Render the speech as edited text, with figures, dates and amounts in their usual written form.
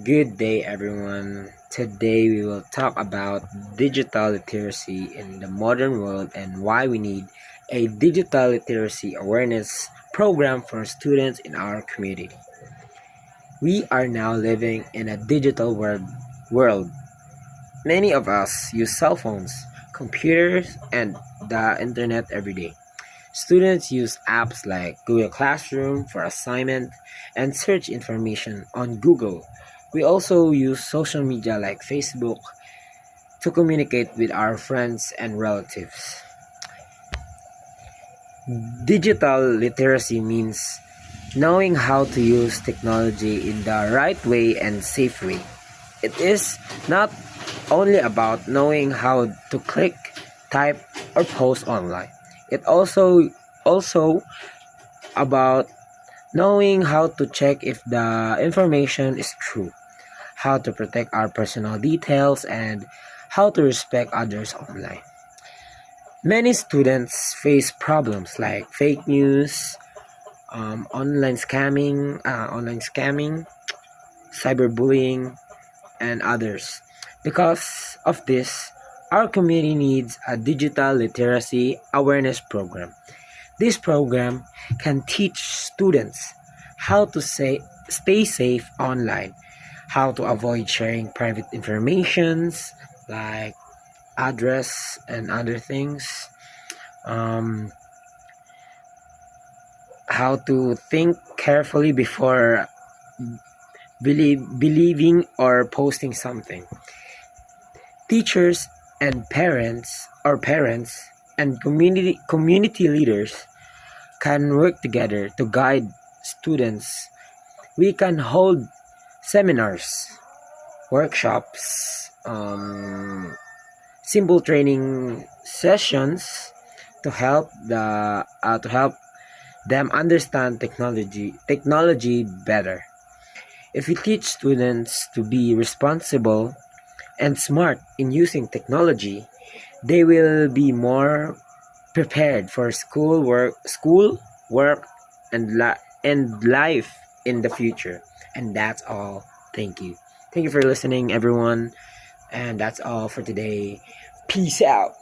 Good day, everyone. Today we will talk about digital literacy in the modern world and why we need a digital literacy awareness program for students in our community. We are now living in a digital world. Many of us use cell phones, computers, and the internet every day. Students use apps like Google Classroom for assignment and search information on Google. We also use social media like Facebook to communicate with our friends and relatives. Digital literacy means knowing how to use technology in the right way and safe way. It is not only about knowing how to click, type, or post online. It also about knowing how to check if the information is true, how to protect our personal details, and how to respect others online. Many students face problems like fake news, online scamming, cyberbullying, and others. Because of this, our community needs a digital literacy awareness program. This program can teach students how to stay safe online, how to avoid sharing private informations like address and other things, um, how to think carefully before believing or posting something. Teachers and parents and community leaders can work together to guide students. We can hold seminars, workshops, simple training sessions to help them understand technology better. If we teach students to be responsible and smart in using technology, they will be more prepared for school work, and life in the future. And that's all. Thank you for listening, everyone. And that's all for today. Peace out.